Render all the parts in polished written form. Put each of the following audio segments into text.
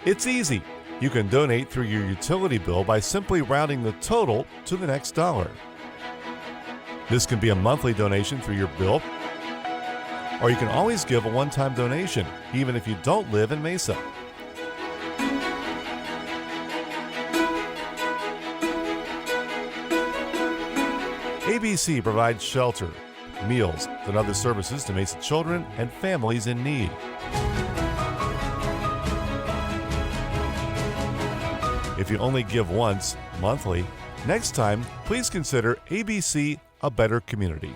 It's easy. You can donate through your utility bill by simply rounding the total to the next dollar. This can be a monthly donation through your bill, or you can always give a one-time donation, even if you don't live in Mesa. ABC provides shelter, meals, and other services to Mesa children and families in need. If you only give once, monthly, next time, please consider ABC a better community.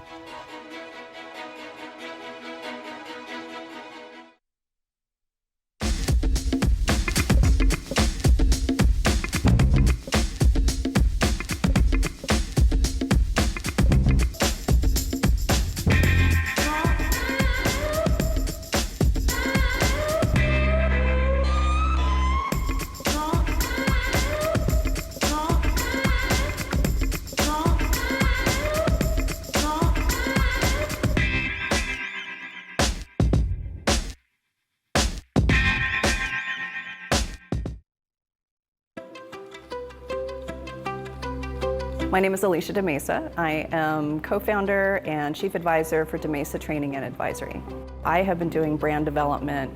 My name is Alicia de Mesa. I am co-founder and chief advisor for de Mesa Training and Advisory. I have been doing brand development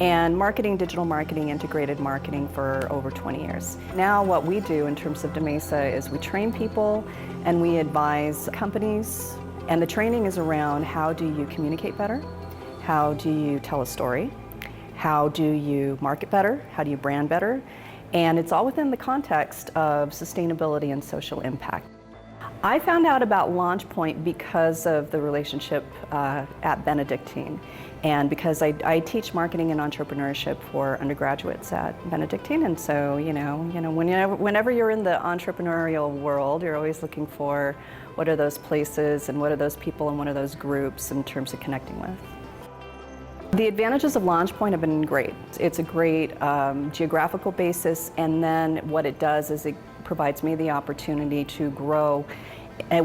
and marketing, digital marketing, integrated marketing for over 20 years. Now what we do in terms of de Mesa is we train people and we advise companies, and the training is around how do you communicate better, how do you tell a story, how do you market better, how do you brand better, and it's all within the context of sustainability and social impact. I found out about LaunchPoint because of the relationship at Benedictine, and because I teach marketing and entrepreneurship for undergraduates at Benedictine, and so whenever you're in the entrepreneurial world, you're always looking for what are those places and what are those people and what are those groups in terms of connecting with. The advantages of LaunchPoint have been great. It's a great geographical basis, and then what it does is it provides me the opportunity to grow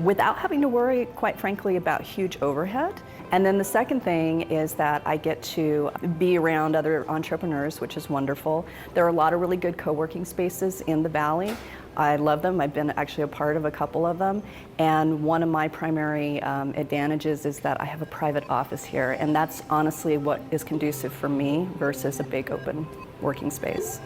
without having to worry, quite frankly, about huge overhead. And then the second thing is that I get to be around other entrepreneurs, which is wonderful. There are a lot of really good co-working spaces in the Valley. I love them. I've been actually a part of a couple of them. And one of my primary advantages is that I have a private office here. And that's honestly what is conducive for me versus a big open working space.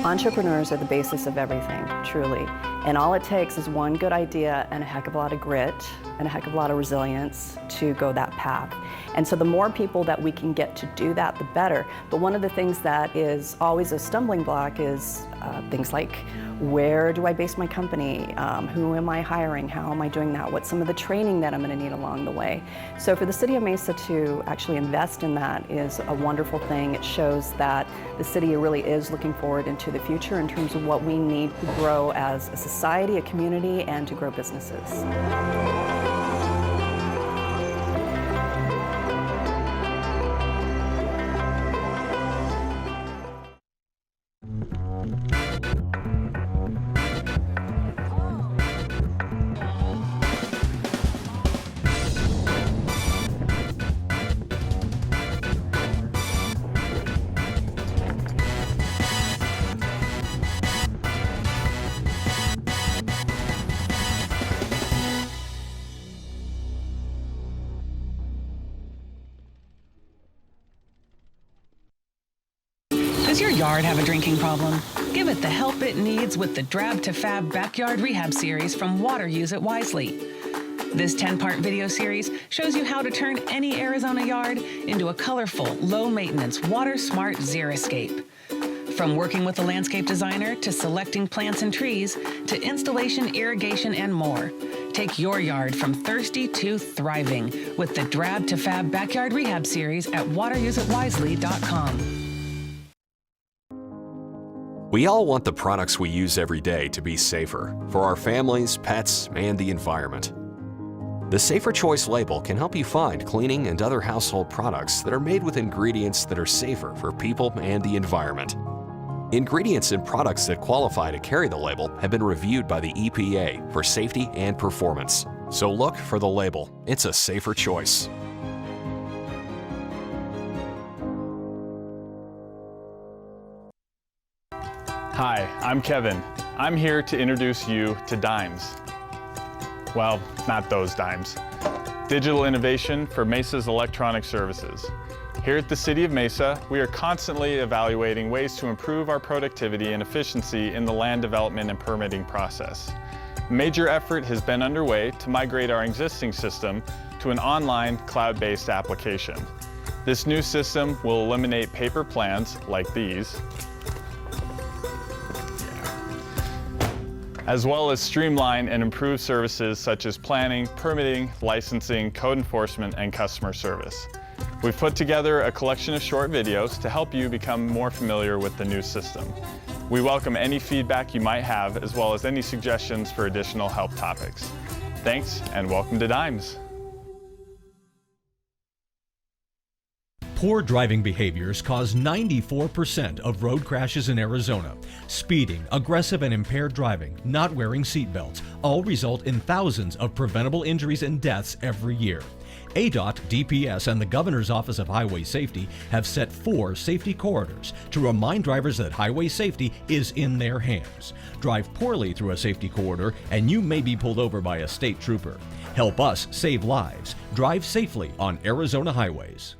Entrepreneurs are the basis of everything, truly. And all it takes is one good idea and a heck of a lot of grit and a heck of a lot of resilience to go that path. And so the more people that we can get to do that, the better. But one of the things that is always a stumbling block is things like, where do I base my company? Who am I hiring? How am I doing that? What's some of the training that I'm going to need along the way? So for the City of Mesa to actually invest in that is a wonderful thing. It shows that the city really is looking forward into the future in terms of what we need to grow as a society, a community, and to grow businesses. Does your yard have a drinking problem? Give it the help it needs with the Drab to Fab Backyard Rehab Series from Water Use It Wisely. This 10-part video series shows you how to turn any Arizona yard into a colorful, low-maintenance, water-smart xeriscape. From working with a landscape designer to selecting plants and trees to installation, irrigation, and more. Take your yard from thirsty to thriving with the Drab to Fab Backyard Rehab Series at wateruseitwisely.com. We all want the products we use every day to be safer for our families, pets, and the environment. The Safer Choice label can help you find cleaning and other household products that are made with ingredients that are safer for people and the environment. Ingredients in products that qualify to carry the label have been reviewed by the EPA for safety and performance. So look for the label. It's a safer choice. Hi, I'm Kevin. I'm here to introduce you to Dimes. Well, not those dimes. Digital innovation for Mesa's electronic services. Here at the City of Mesa, we are constantly evaluating ways to improve our productivity and efficiency in the land development and permitting process. A major effort has been underway to migrate our existing system to an online, cloud-based application. This new system will eliminate paper plans like these, as well as streamline and improve services such as planning, permitting, licensing, code enforcement, and customer service. We've put together a collection of short videos to help you become more familiar with the new system. We welcome any feedback you might have, as well as any suggestions for additional help topics. Thanks, and welcome to Dimes. Poor driving behaviors cause 94% of road crashes in Arizona. Speeding, aggressive and impaired driving, not wearing seatbelts, all result in thousands of preventable injuries and deaths every year. ADOT, DPS, and the Governor's Office of Highway Safety have set 4 safety corridors to remind drivers that highway safety is in their hands. Drive poorly through a safety corridor and you may be pulled over by a state trooper. Help us save lives. Drive safely on Arizona highways.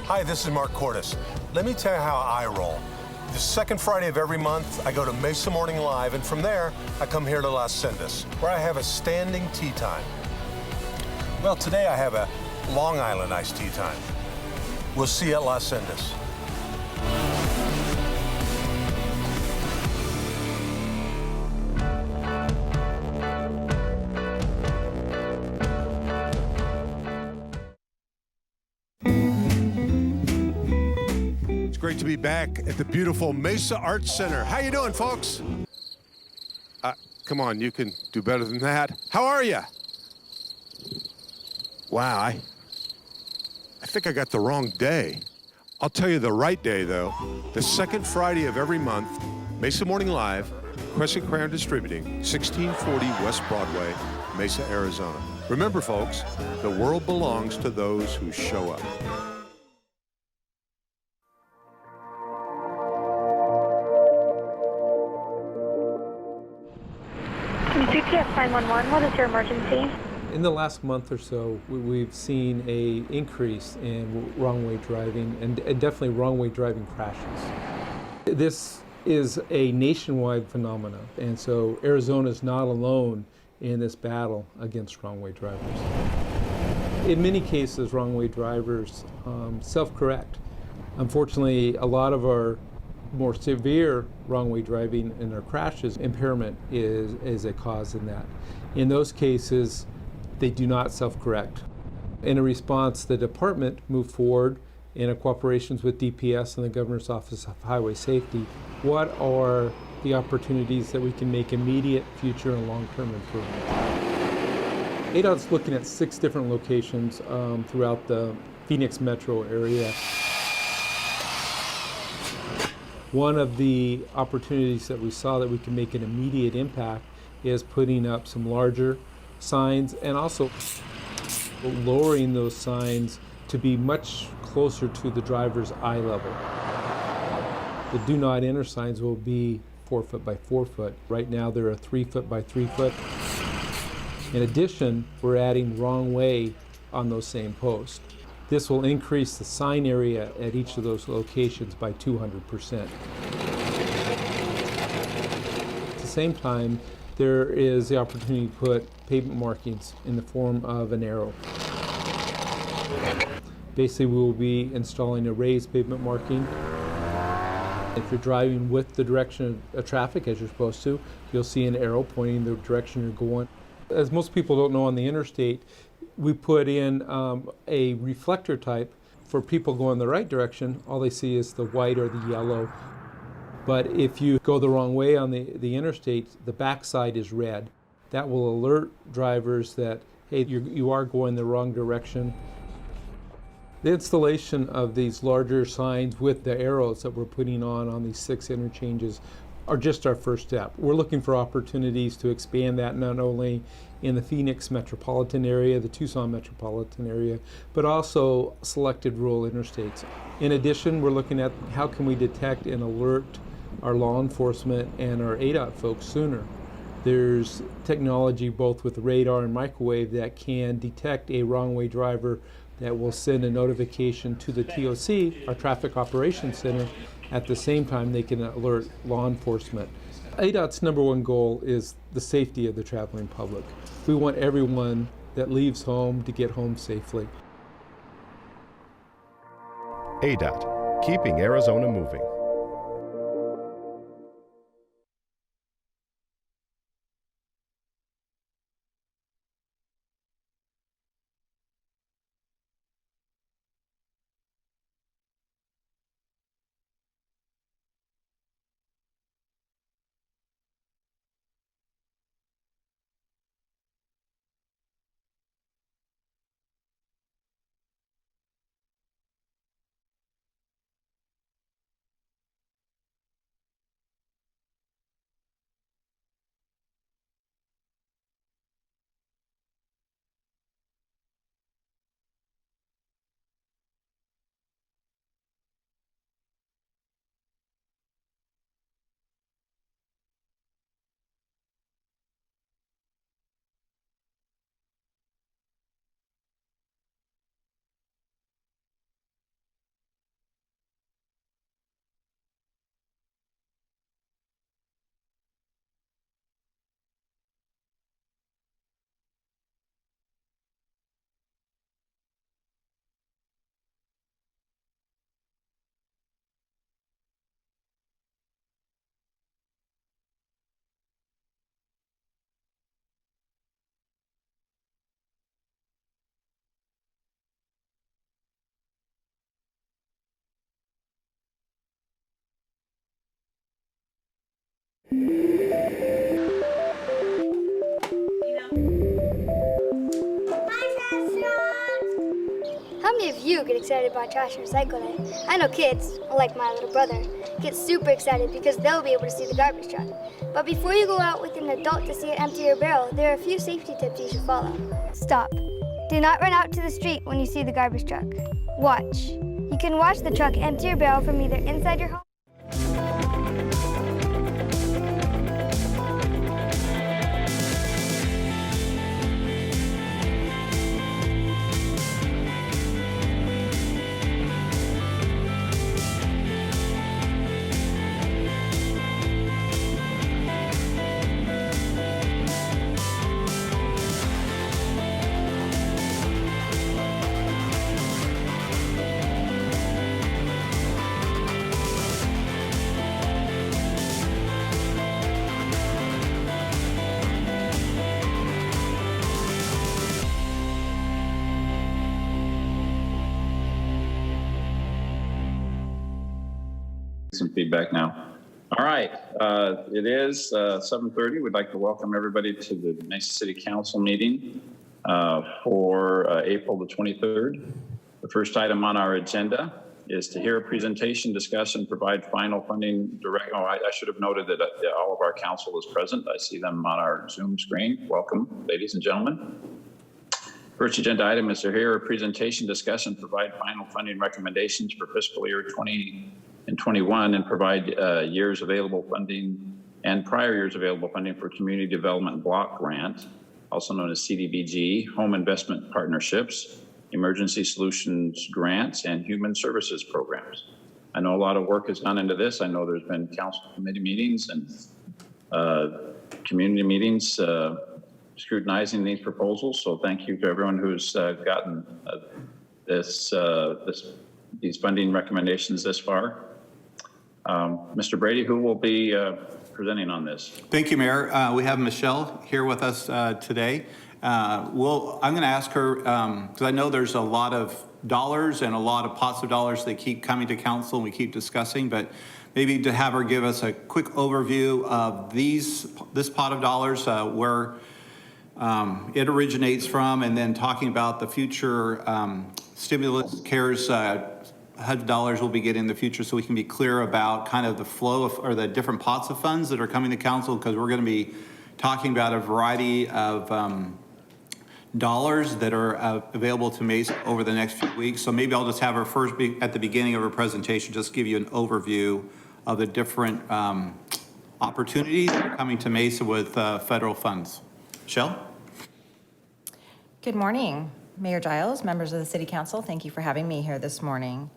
Hi, this is Mark Cordes. Let me tell you how I roll. The second Friday of every month, I go to Mesa Morning Live, and from there, I come here to Las Sendas, where I have a standing tea time. Well, today I have a Long Island iced tea time. We'll see you at Las Sendas. Great to be back at the beautiful Mesa Arts Center. How you doing, folks? Come on, you can do better than that. How are you? Wow, I think I got the wrong day. I'll tell you the right day, though. The second Friday of every month, Mesa Morning Live, Crescent Crown Distributing, 1640 West Broadway, Mesa, Arizona. Remember, folks, the world belongs to those who show up. CPS 911, what is your emergency? In the last month or so, we've seen an increase in wrong-way driving and definitely wrong-way driving crashes. This is a nationwide phenomenon, and so Arizona is not alone in this battle against wrong-way drivers. In many cases, wrong-way drivers self-correct. Unfortunately, a lot of our more severe wrong-way driving and their crashes, impairment is a cause in that. In those cases, they do not self-correct. In a response, the department moved forward in a cooperation with DPS and the Governor's Office of Highway Safety. What are the opportunities that we can make immediate, future, and long-term improvement? ADOT's looking at 6 different locations throughout the Phoenix metro area. One of the opportunities that we saw that we can make an immediate impact is putting up some larger signs and also lowering those signs to be much closer to the driver's eye level. The do not enter signs will be 4 foot by 4 foot. Right now they're a 3 foot by 3 foot. In addition, we're adding wrong way on those same posts. This will increase the sign area at each of those locations by 200%. At the same time, there is the opportunity to put pavement markings in the form of an arrow. Basically, we will be installing a raised pavement marking. If you're driving with the direction of traffic as you're supposed to, you'll see an arrow pointing the direction you're going. As most people don't know, on the interstate, we put in a reflector type. For people going the right direction, all they see is the white or the yellow. But if you go the wrong way on the interstate, the backside is red. That will alert drivers that, hey, you are going the wrong direction. The installation of these larger signs with the arrows that we're putting on these 6 interchanges are just our first step. We're looking for opportunities to expand that not only in the Phoenix metropolitan area, the Tucson metropolitan area, but also selected rural interstates. In addition, we're looking at how can we detect and alert our law enforcement and our ADOT folks sooner. There's technology both with radar and microwave that can detect a wrong way driver that will send a notification to the TOC, our Traffic Operations Center. At the same time, they can alert law enforcement. ADOT's #1 goal is the safety of the traveling public. We want everyone that leaves home to get home safely. ADOT, keeping Arizona moving. How many of you get excited about Trash and Recycle Day? I know kids, like my little brother, get super excited because they'll be able to see the garbage truck. But before you go out with an adult to see it empty your barrel, there are a few safety tips you should follow. Stop. Do not run out to the street when you see the garbage truck. Watch. You can watch the truck empty your barrel from either inside your home. Some feedback now. All right, it is 7:30. We'd like to welcome everybody to the Mesa City Council meeting for April the 23rd. The first item on our agenda is to hear a presentation, discuss, and provide final funding direct. Oh, I should have noted that all of our council is present. I see them on our Zoom screen. Welcome, ladies and gentlemen. First agenda item is to hear a presentation, discuss, and provide final funding recommendations for fiscal year 20 and 21 and provide years available funding and prior years available funding for Community Development Block Grant, also known as CDBG, Home Investment Partnerships, Emergency Solutions Grants, and Human Services Programs. I know a lot of work has gone into this. I know there's been council committee meetings and community meetings scrutinizing these proposals. So thank you to everyone who's gotten these funding recommendations this far. Mr. Brady, who will be presenting on this. Thank you, Mayor. We have Michelle here with us today. I'm going to ask her, because I know there's a lot of dollars and a lot of pots of dollars that keep coming to council and we keep discussing, but maybe to have her give us a quick overview of this pot of dollars, where it originates from, and then talking about the future stimulus CARES HUD dollars we'll be getting in the future, so we can be clear about kind of the flow of, or the different pots of funds that are coming to council, because we're going to be talking about a variety of dollars that are available to Mesa over the next few weeks. So maybe I'll just have her first at the beginning of her presentation, just give you an overview of the different opportunities that are coming to Mesa with federal funds. Michelle? Good morning, Mayor Giles, members of the City Council. Thank you for having me here this morning.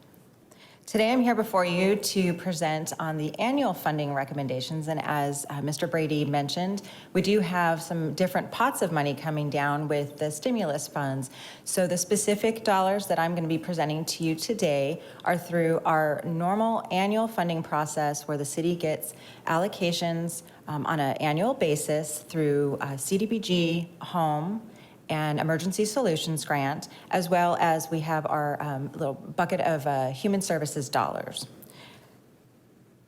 Today I'm here before you to present on the annual funding recommendations, and as Mr. Brady mentioned, we do have some different pots of money coming down with the stimulus funds. So the specific dollars that I'm going to be presenting to you today are through our normal annual funding process, where the city gets allocations on an annual basis through CDBG, home, and Emergency Solutions Grant, as well as we have our little bucket of human services dollars.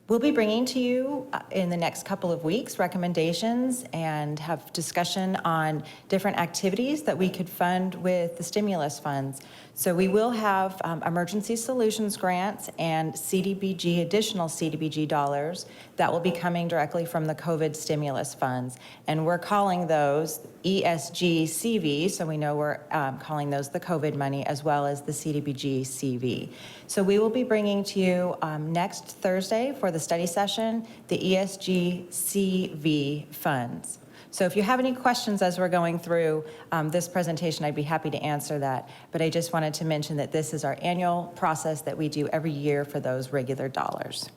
We'll be bringing to you in the next couple of weeks recommendations and have discussion on different activities that we could fund with the stimulus funds. So we will have Emergency Solutions Grants and CDBG, additional CDBG dollars that will be coming directly from the COVID stimulus funds. And we're calling those ESG-CV, so we know we're calling those the COVID money, as well as the CDBG-CV. So we will be bringing to you next Thursday for the study session, the ESG-CV funds. So if you have any questions as we're going through this presentation, I'd be happy to answer that. But I just wanted to mention that this is our annual process that we do every year for those regular dollars.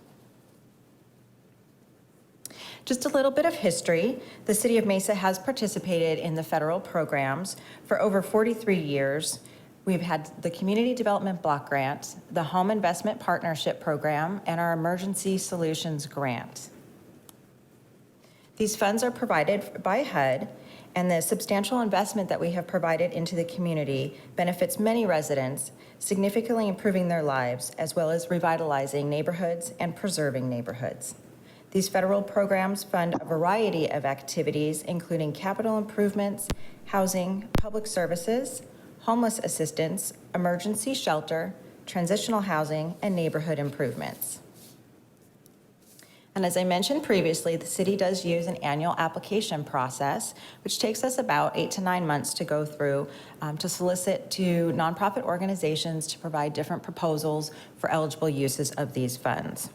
Just a little bit of history. The City of Mesa has participated in the federal programs for over 43 years. We've had the Community Development Block Grant, the Home Investment Partnership Program, and our Emergency Solutions Grant. These funds are provided by HUD, and the substantial investment that we have provided into the community benefits many residents, significantly improving their lives, as well as revitalizing neighborhoods and preserving neighborhoods. These federal programs fund a variety of activities, including capital improvements, housing, public services, homeless assistance, emergency shelter, transitional housing, and neighborhood improvements. And as I mentioned previously, the city does use an annual application process, which takes us about 8 to 9 months to go through to solicit to nonprofit organizations to provide different proposals for eligible uses of these funds.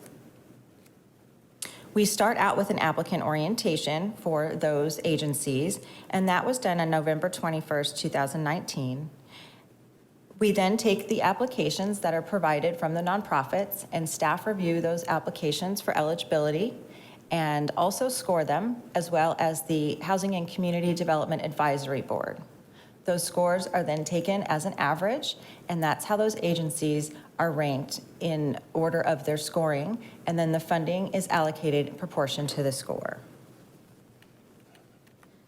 We start out with an applicant orientation for those agencies, and that was done on November 21st, 2019. We then take the applications that are provided from the nonprofits, and staff review those applications for eligibility and also score them, as well as the Housing and Community Development Advisory Board. Those scores are then taken as an average, and that's how those agencies are ranked in order of their scoring, and then the funding is allocated in proportion to the score.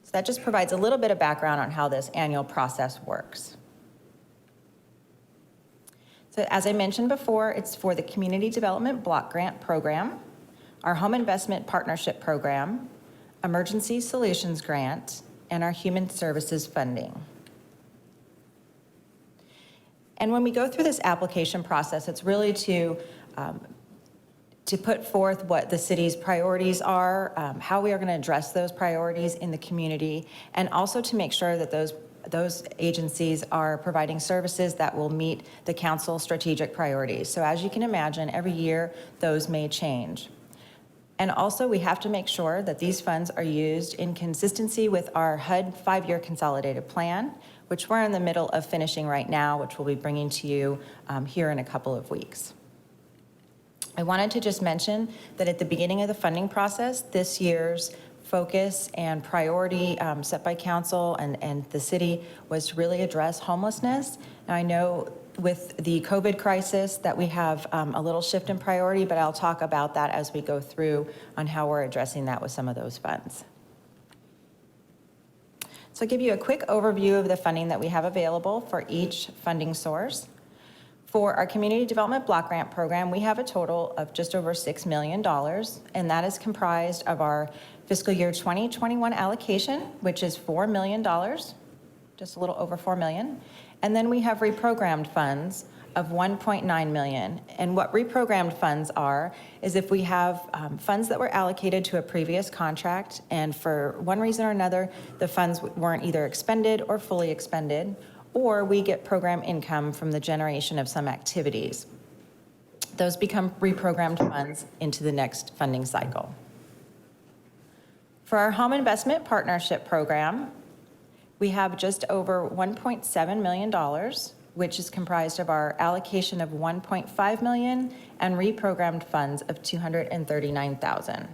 So that just provides a little bit of background on how this annual process works. So as I mentioned before, it's for the Community Development Block Grant Program, our Home Investment Partnership Program, Emergency Solutions Grant, and our Human Services funding. And when we go through this application process, it's really to put forth what the city's priorities are, how we are going to address those priorities in the community, and also to make sure that those agencies are providing services that will meet the council's strategic priorities. So as you can imagine, every year those may change. And also we have to make sure that these funds are used in consistency with our HUD 5-year consolidated plan, which we're in the middle of finishing right now, which we'll be bringing to you here in a couple of weeks. I wanted to just mention that at the beginning of the funding process, this year's focus and priority set by council and the city was to really address homelessness. Now I know with the COVID crisis that we have a little shift in priority, but I'll talk about that as we go through on how we're addressing that with some of those funds. So I'll give you a quick overview of the funding that we have available for each funding source. For our Community Development Block Grant Program, we have a total of just over $6 million, and that is comprised of our fiscal year 2021 allocation, which is $4 million, just a little over $4 million. And then we have reprogrammed funds of $1.9 million. And what reprogrammed funds are is if we have funds that were allocated to a previous contract, and for one reason or another, the funds weren't either expended or fully expended, or we get program income from the generation of some activities. Those become reprogrammed funds into the next funding cycle. For our Home Investment Partnership Program, we have just over $1.7 million, which is comprised of our allocation of $1.5 million and reprogrammed funds of $239,000.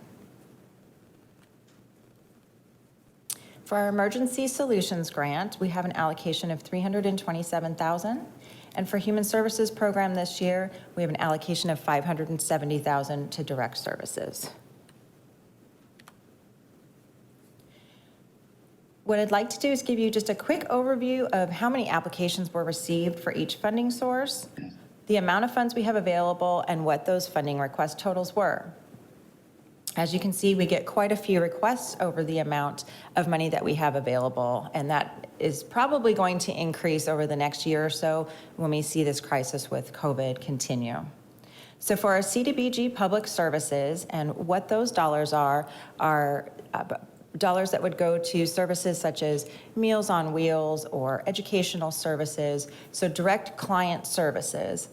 For our Emergency Solutions Grant, we have an allocation of $327,000. And for Human Services Program this year, we have an allocation of $570,000 to direct services. What I'd like to do is give you just a quick overview of how many applications were received for each funding source, the amount of funds we have available, and what those funding request totals were. As you can see, we get quite a few requests over the amount of money that we have available, and that is probably going to increase over the next year or so when we see this crisis with COVID continue. So for our CDBG Public Services, and what those dollars are dollars that would go to services such as Meals on Wheels or educational services, so direct client services.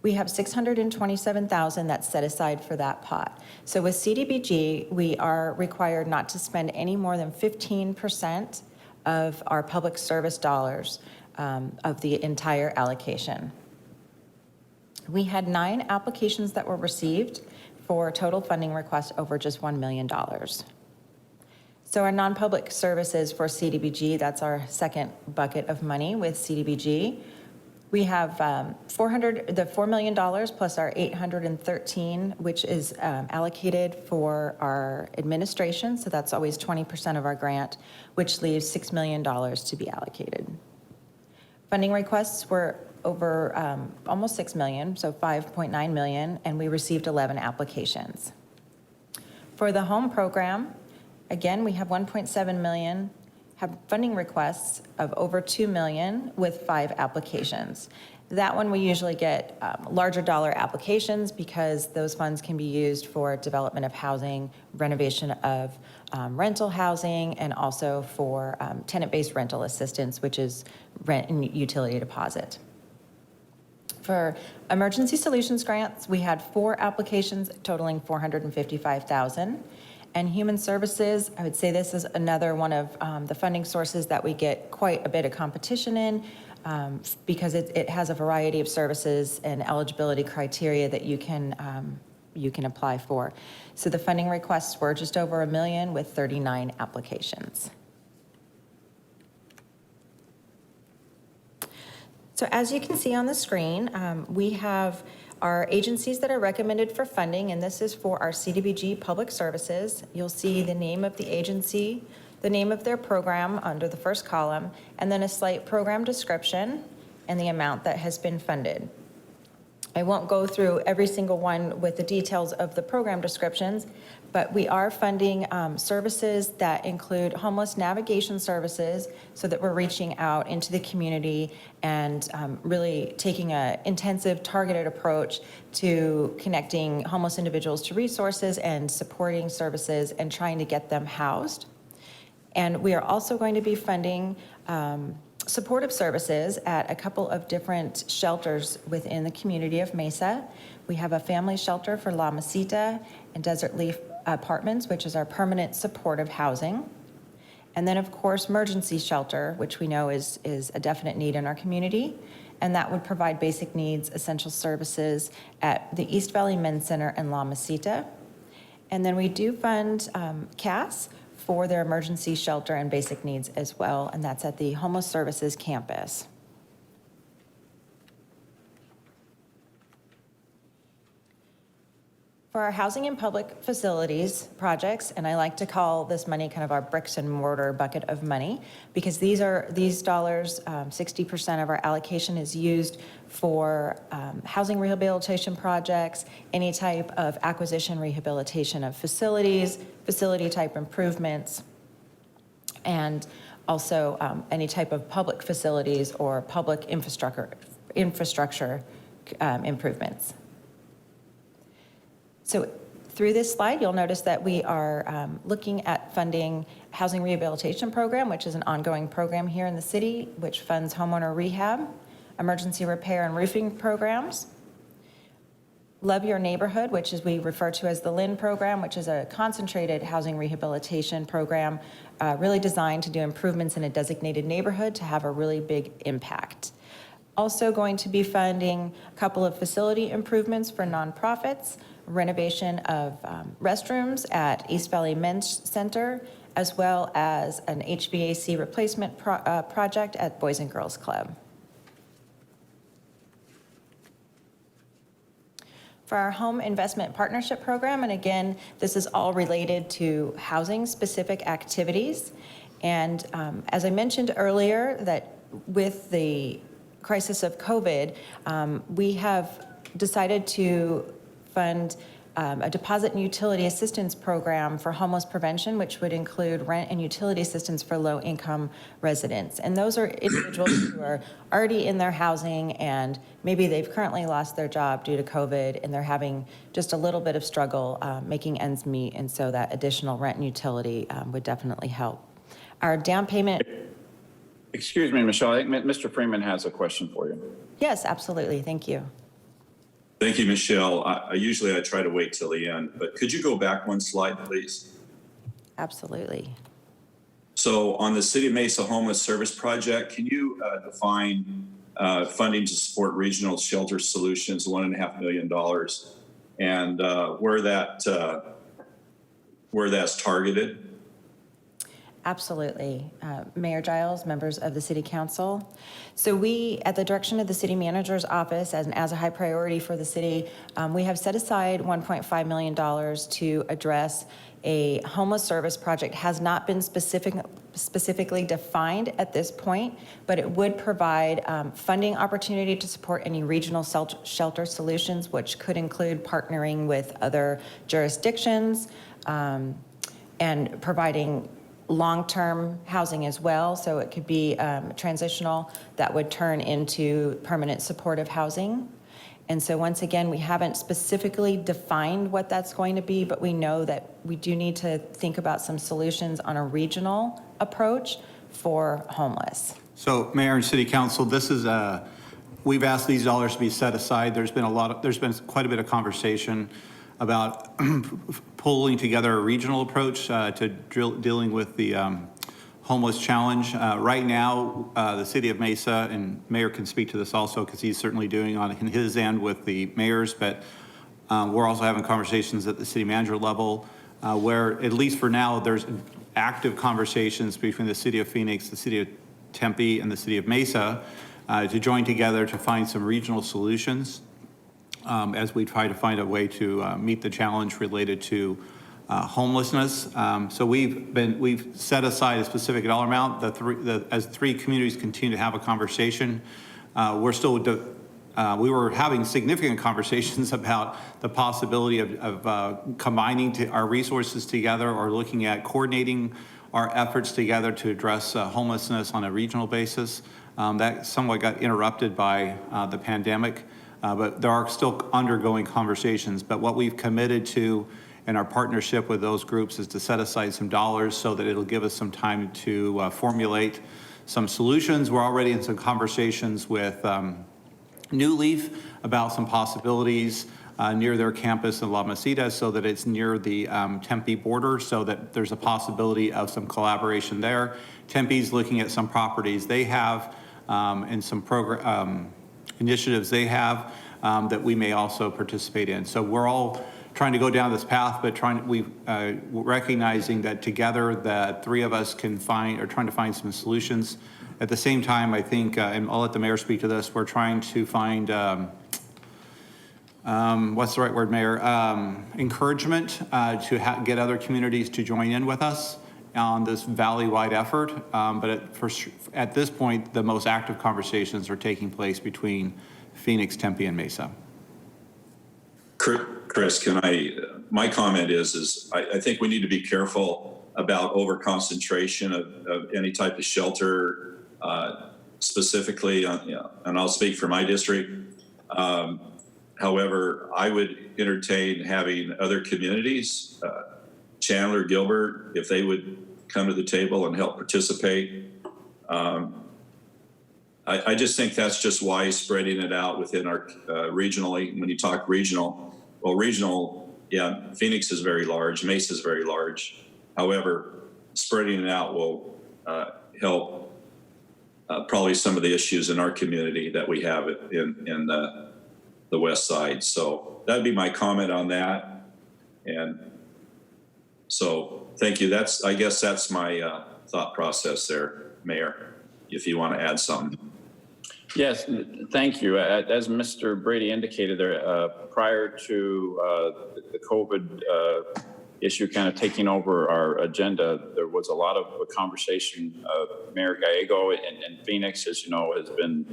We have $627,000 that's set aside for that pot. So with CDBG, we are required not to spend any more than 15% of our public service dollars of the entire allocation. We had 9 applications that were received for a total funding request over just $1 million. So our non-public services for CDBG, that's our second bucket of money with CDBG. We have the $4 million plus our $813, which is allocated for our administration. So that's always 20% of our grant, which leaves $6 million to be allocated. Funding requests were over almost $6 million, so $5.9 million, and we received 11 applications. For the home program, again, we have $1.7 million, have funding requests of over $2 million with 5 applications. That one we usually get larger dollar applications because those funds can be used for development of housing, renovation of rental housing, and also for tenant-based rental assistance, which is rent and utility deposit. For emergency solutions grants, we had 4 applications totaling $455,000. And human services, I would say this is another one of the funding sources that we get quite a bit of competition in because it has a variety of services and eligibility criteria that you can apply for. So the funding requests were just over $1 million with 39 applications. So as you can see on the screen, we have our agencies that are recommended for funding, and this is for our CDBG Public Services. You'll see the name of the agency, the name of their program under the first column, and then a slight program description and the amount that has been funded. I won't go through every single one with the details of the program descriptions, but we are funding services that include homeless navigation services so that we're reaching out into the community and really taking an intensive targeted approach to connecting homeless individuals to resources and supporting services and trying to get them housed. And we are also going to be funding supportive services at a couple of different shelters within the community of Mesa. We have a family shelter for La Mesita and Desert Leaf Apartments, which is our permanent supportive housing. And then, of course, emergency shelter, which we know is a definite need in our community. And that would provide basic needs, essential services at the East Valley Men's Center in La Mesita. And then we do fund CAS for their emergency shelter and basic needs as well, and that's at the Homeless Services campus. For our housing and public facilities projects, and I like to call this money kind of our bricks and mortar bucket of money, because these dollars, 60% of our allocation is used for housing rehabilitation projects, any type of acquisition rehabilitation of facilities, facility type improvements, and also any type of public facilities or public infrastructure improvements. So through this slide, you'll notice that we are looking at funding housing rehabilitation program, which is an ongoing program here in the city, which funds homeowner rehab, emergency repair and roofing programs. Love Your Neighborhood, which is we refer to as the LIN program, which is a concentrated housing rehabilitation program really designed to do improvements in a designated neighborhood to have a really big impact. Also going to be funding a couple of facility improvements for nonprofits, renovation of restrooms at East Valley Men's Center, as well as an HVAC replacement project at Boys and Girls Club. For our home investment partnership program, and again, this is all related to housing specific activities. And as I mentioned earlier, that with the crisis of COVID, we have decided to fund a deposit and utility assistance program for homeless prevention, which would include rent and utility assistance for low-income residents. And those are individuals who are already in their housing and maybe they've currently lost their job due to COVID and they're having just a little bit of struggle making ends meet, and so that additional rent and utility would definitely help. Our down payment... Excuse me, Michelle, I think Mr. Freeman has a question for you. Yes, absolutely, thank you. Thank you, Michelle. Usually I try to wait till the end, but could you go back one slide, please? Absolutely. So on the City of Mesa Homeless Service Project, can you define funding to support regional shelter solutions, $1.5 million, and where that's targeted? Absolutely. Mayor Giles, members of the City Council. So we, at the direction of the City Manager's Office, as a high priority for the city, we have set aside $1.5 million to address a homeless service project. Has not been specifically defined at this point, but it would provide funding opportunity to support any regional shelter solutions, which could include partnering with other jurisdictions and providing long-term housing as well, so it could be transitional that would turn into permanent supportive housing. And so once again, we haven't specifically defined what that's going to be, but we know that we do need to think about some solutions on a regional approach for homeless. So Mayor and City Council, this is we've asked these dollars to be set aside. There's been quite a bit of conversation about pulling together a regional approach to dealing with the homeless challenge. Right now, the City of Mesa, and Mayor can speak to this also because he's certainly doing on his end with the mayors, but we're also having conversations at the city manager level where, at least for now, there's active conversations between the City of Phoenix, the City of Tempe, and the City of Mesa to join together to find some regional solutions as we try to find a way to meet the challenge related to homelessness. So we've set aside a specific dollar amount. As three communities continue to have a conversation, we were having significant conversations about the possibility of combining our resources together or looking at coordinating our efforts together to address homelessness on a regional basis. That somewhat got interrupted by the pandemic. But there are still undergoing conversations. But what we've committed to in our partnership with those groups is to set aside some dollars so that it'll give us some time to formulate some solutions. We're already in some conversations with New Leaf about some possibilities near their campus in La Mesita so that it's near the Tempe border, so that there's a possibility of some collaboration there. Tempe's looking at some properties they have and some initiatives they have that we may also participate in. So we're all trying to go down this path, but recognizing that together the three of us trying to find some solutions. At the same time, I think, and I'll let the mayor speak to this, we're trying to find what's the right word, Mayor? Encouragement to get other communities to join in with us on this valley-wide effort. But at this point, the most active conversations are taking place between Phoenix, Tempe, and Mesa. Chris, my comment is I think we need to be careful about over-concentration of any type of shelter, specifically, and I'll speak for my district. However, I would entertain having other communities, Chandler, Gilbert, if they would come to the table and help participate. I just think that's just wise, spreading it out within our regionally. When you talk regional, well, regional, yeah, Phoenix is very large, Mesa is very large. However, spreading it out will help probably some of the issues in our community that we have in the west side. So that'd be my comment on that. And so thank you. I guess that's my thought process there, Mayor, if you want to add something. Yes, thank you. As Mr. Brady indicated there, prior to the COVID issue kind of taking over our agenda, there was a lot of conversation. Mayor Gallego in Phoenix, as you know, has been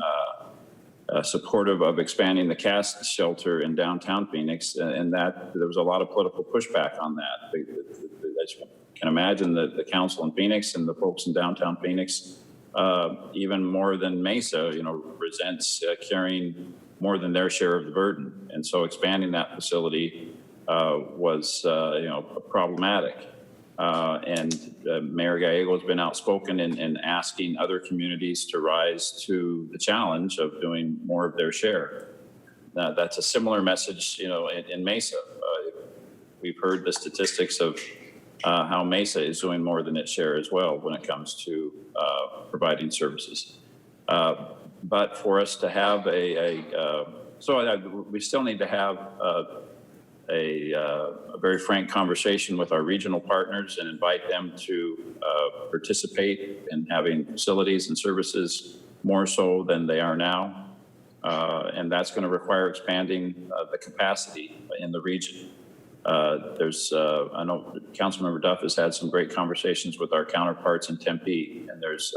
supportive of expanding the CAST shelter in downtown Phoenix, and that there was a lot of political pushback on that. As you can imagine, the council in Phoenix and the folks in downtown Phoenix, even more than Mesa, resents carrying more than their share of the burden. And so expanding that facility was, problematic. And Mayor Gallego has been outspoken in asking other communities to rise to the challenge of doing more of their share. That's a similar message, in Mesa. We've heard the statistics of how Mesa is doing more than its share as well when it comes to providing services. But for us to have we still need to have a very frank conversation with our regional partners and invite them to participate in having facilities and services more so than they are now. And that's going to require expanding the capacity in the region. I know Councilmember Duff has had some great conversations with our counterparts in Tempe, and there's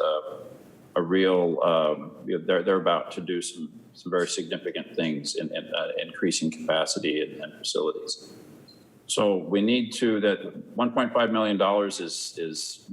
a real, they're about to do some very significant things in increasing capacity and facilities. So we need that $1.5 million is